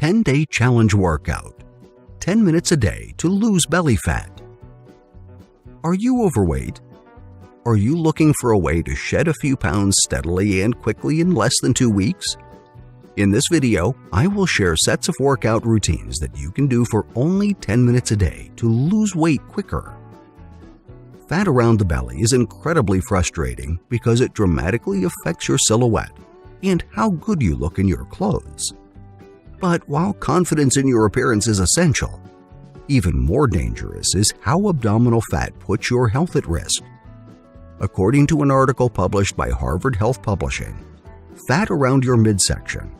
10-day challenge workout. 10 minutes a day to lose belly fat. Are you overweight? Are you looking for a way to shed a few pounds steadily and quickly in less than 2 weeks? In this video, I will share sets of workout routines that you can do for only 10 minutes a day to lose weight quicker. Fat around the belly is incredibly frustrating because it dramatically affects your silhouette and how good you look in your clothes. But while confidence in your appearance is essential, even more dangerous is how abdominal fat puts your health at risk. According to an article published by Harvard Health Publishing, fat around your midsection,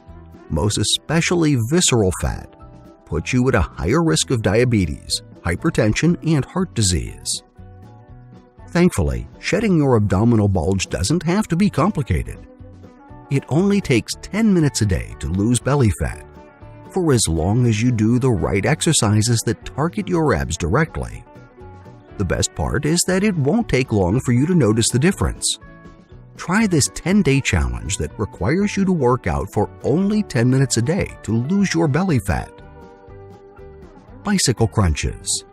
most especially visceral fat, puts you at a higher risk of diabetes, hypertension, and heart disease. Thankfully, shedding your abdominal bulge doesn't have to be complicated. It only takes 10 minutes a day to lose belly fat, for as long as you do the right exercises that target your abs directly. The best part is that it won't take long for you to notice the difference. Try this 10-day challenge that requires you to work out for only 10 minutes a day to lose your belly fat. Bicycle crunches.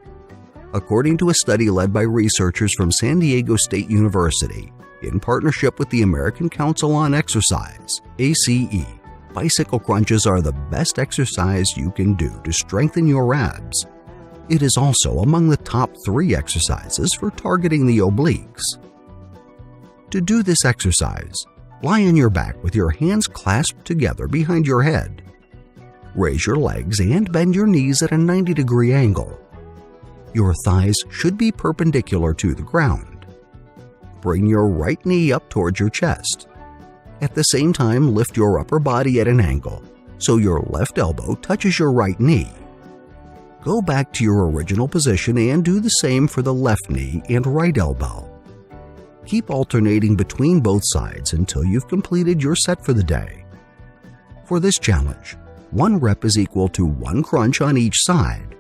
According to a study led by researchers from San Diego State University, in partnership with the American Council on Exercise, ACE, bicycle crunches are the best exercise you can do to strengthen your abs. It is also among the top 3 exercises for targeting the obliques. To do this exercise, lie on your back with your hands clasped together behind your head. Raise your legs and bend your knees at a 90-degree angle. Your thighs should be perpendicular to the ground. Bring your right knee up towards your chest. At the same time, lift your upper body at an angle so your left elbow touches your right knee. Go back to your original position and do the same for the left knee and right elbow. Keep alternating between both sides until you've completed your set for the day. For this challenge, 1 rep is equal to 1 crunch on each side.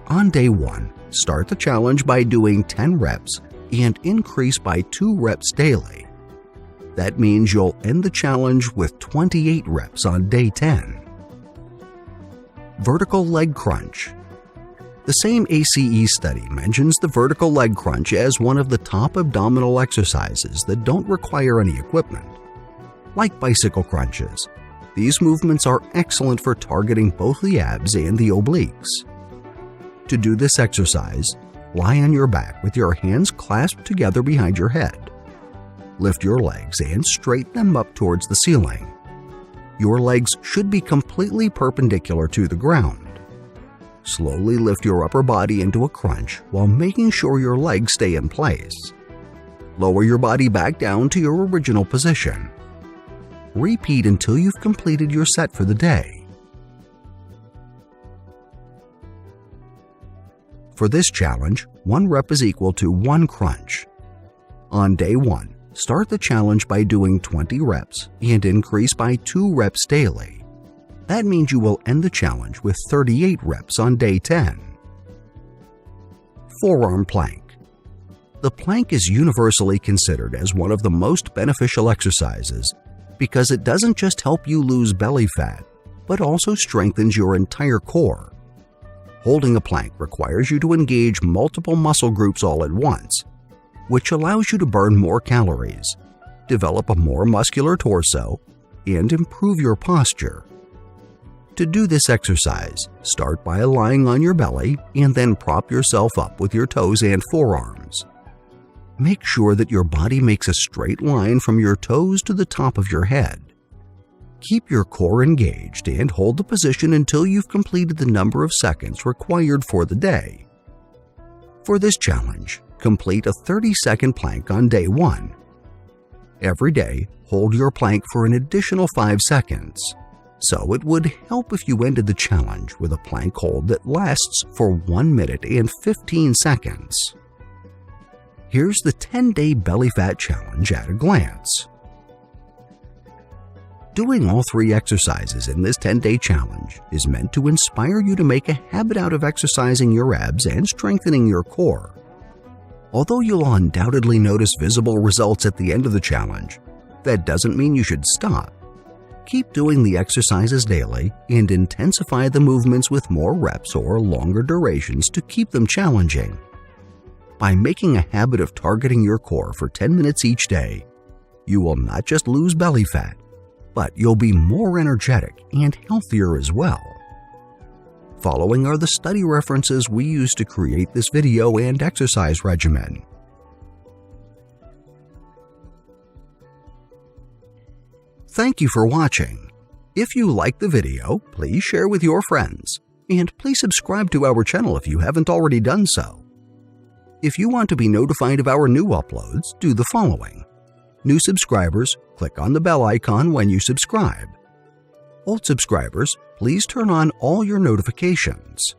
On day 1, start the challenge by doing 10 reps and increase by 2 reps daily. That means you'll end the challenge with 28 reps on day 10. Vertical leg crunch. The same ACE study mentions the vertical leg crunch as one of the top abdominal exercises that don't require any equipment. Like bicycle crunches, these movements are excellent for targeting both the abs and the obliques. To do this exercise, lie on your back with your hands clasped together behind your head. Lift your legs and straighten them up towards the ceiling. Your legs should be completely perpendicular to the ground. Slowly lift your upper body into a crunch while making sure your legs stay in place. Lower your body back down to your original position. Repeat until you've completed your set for the day. For this challenge, 1 rep is equal to 1 crunch. On day 1, start the challenge by doing 20 reps and increase by 2 reps daily. That means you will end the challenge with 38 reps on day 10. Forearm Plank. The plank is universally considered as one of the most beneficial exercises because it doesn't just help you lose belly fat, but also strengthens your entire core. Holding a plank requires you to engage multiple muscle groups all at once, which allows you to burn more calories, develop a more muscular torso, and improve your posture. To do this exercise, start by lying on your belly and then prop yourself up with your toes and forearms. Make sure that your body makes a straight line from your toes to the top of your head. Keep your core engaged and hold the position until you've completed the number of seconds required for the day. For this challenge, complete a 30-second plank on day 1. Every day, hold your plank for an additional 5 seconds. So it would help if you ended the challenge with a plank hold that lasts for 1 minute and 15 seconds. Here's the 10-day belly fat challenge at a glance. Doing all 3 exercises in this 10-day challenge is meant to inspire you to make a habit out of exercising your abs and strengthening your core. Although you'll undoubtedly notice visible results at the end of the challenge, that doesn't mean you should stop. Keep doing the exercises daily and intensify the movements with more reps or longer durations to keep them challenging. By making a habit of targeting your core for 10 minutes each day, you will not just lose belly fat, but you'll be more energetic and healthier as well. Following are the study references we used to create this video and exercise regimen. Thank you for watching. If you liked the video, please share with your friends, and please subscribe to our channel if you haven't already done so. If you want to be notified of our new uploads, do the following. New subscribers, click on the bell icon when you subscribe. Old subscribers, please turn on all your notifications.